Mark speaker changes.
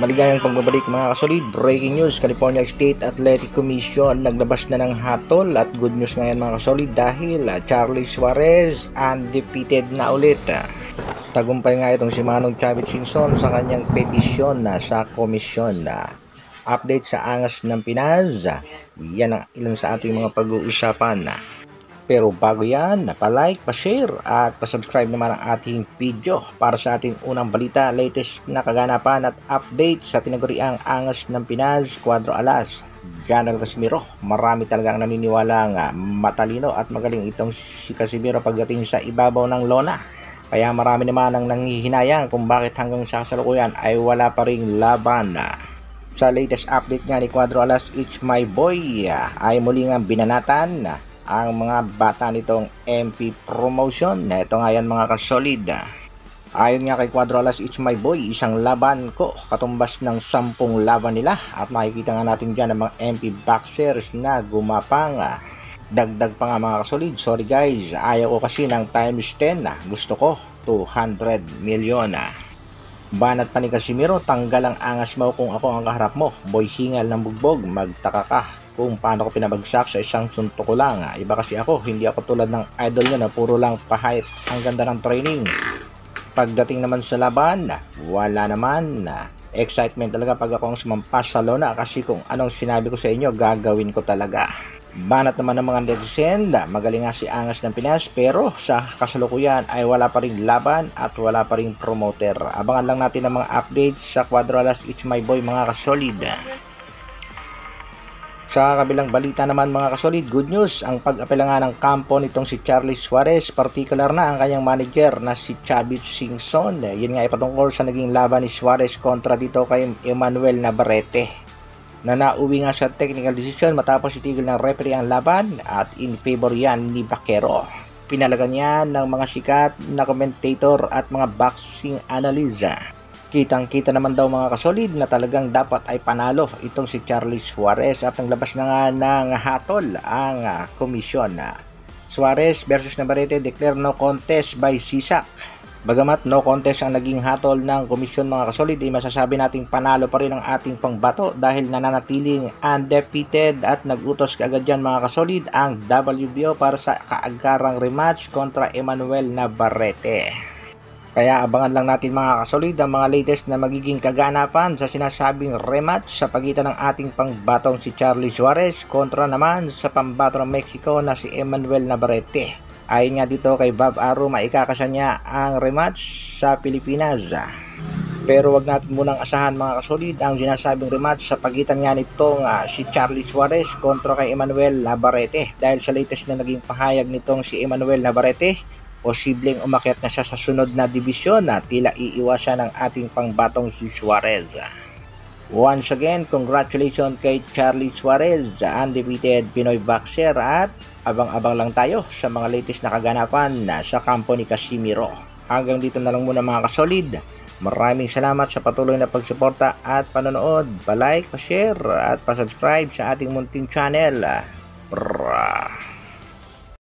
Speaker 1: Maligayang pagbabalik mga kasolid. Breaking news, California State Athletic Commission naglabas na ng hatol at good news ngayon mga kasolid dahil Charlie Suarez undefeated na ulit. Tagumpay nga itong si Manong Chavit Singson sa kanyang petisyon sa komisyon. Update sa angas ng Pinas, yan ang ilan sa ating mga pag-uusapan. Pero bago yan, pa-like, pa-share at pa-subscribe naman ang ating video para sa ating unang balita, latest na kaganapan at update sa tinaguriang angas ng Pinas, Cuadro Alas. General Casimiro, marami talagang naniniwala nga matalino at magaling itong si Casimiro pagdating sa ibabaw ng lona. Kaya marami naman ang nanghihinayang kung bakit hanggang sa kasalukuyan ay wala pa ring laban. Sa latest update nga ni Cuadro Alas, It's My Boy, ay muli nga binanatan ang mga bata nitong MP promotion. Ito nga yan mga kasolid. Ayon nga kay Cuadro Alas, It's My Boy, isang laban ko katumbas ng 10 laban nila. At makikita nga natin dyan ang mga MP boxers na gumapang. Dagdag pa nga mga kasolid, sorry guys, ayaw ko kasi ng times 10. Gusto ko 200 milyon. Banat pa ni Casimiro, tanggal ang angas mo kung ako ang kaharap mo. Boy, hingal ng bugbog, magtaka ka kung paano ko pinabagsak sa isang suntok ko lang. Iba kasi ako, hindi ako tulad ng idol nyo na puro lang pa-hype. Ang ganda ng training. Pagdating naman sa laban, wala naman. Excitement talaga pag ako ang sumampas sa lona kasi kung anong sinabi ko sa inyo, gagawin ko talaga. Banat naman ng mga netizen, magaling nga si angas ng Pinas pero sa kasalukuyan ay wala pa ring laban at wala pa ring promoter. Abangan lang natin ang mga updates sa Cuadro Alas, It's My Boy mga kasolid. Sa kabilang balita naman mga kasolid, good news, ang pag-apela nga ng kampo nitong si Charlie Suarez, particular na ang kanyang manager na si Chavit Singson. Yun nga ipatungkol sa naging laban ni Suarez kontra dito kay Emmanuel Navarrete, na nauwi nga sa technical decision matapos itigil ng referee ang laban at in favor yan ni Baquero. Pinalagan niya ng mga sikat na commentator at mga boxing analyst. Kitang-kita naman daw mga kasolid na talagang dapat ay panalo itong si Charlie Suarez at naglabas na nga ng hatol ang komisyon. Suarez versus Navarrete declare no contest by SISAC. Bagamat no contest ang naging hatol ng komisyon mga kasolid, ay masasabi nating panalo pa rin ang ating pangbato dahil nananatiling undefeated at nagutos kaagad dyan mga kasolid ang WBO para sa kaagarang rematch kontra Emmanuel Navarrete. Kaya abangan lang natin mga kasolid ang mga latest na magiging kaganapan sa sinasabing rematch sa pagitan ng ating pangbatong si Charlie Suarez kontra naman sa pambato ng Mexico na si Emmanuel Navarrete. Ayon nga dito kay Bob Arum, maikakasa niya ang rematch sa Pilipinas. Pero wag natin munang asahan mga kasolid ang sinasabing rematch sa pagitan nga nitong si Charlie Suarez kontra kay Emmanuel Navarrete dahil sa latest na naging pahayag nitong si Emmanuel Navarrete, posibleng umakyat na siya sa sunod na dibisyon na tila iiwasan ng ating pangbatong si Suarez. Once again, congratulations kay Charlie Suarez, undefeated Pinoy boxer, at abang-abang lang tayo sa mga latest na kaganapan sa kampo ni Casimiro. Hanggang dito na lang muna mga kasolid. Maraming salamat sa patuloy na pagsuporta at panonood. Pa-like, pa-share at pa-subscribe sa ating munting channel. Brrrr.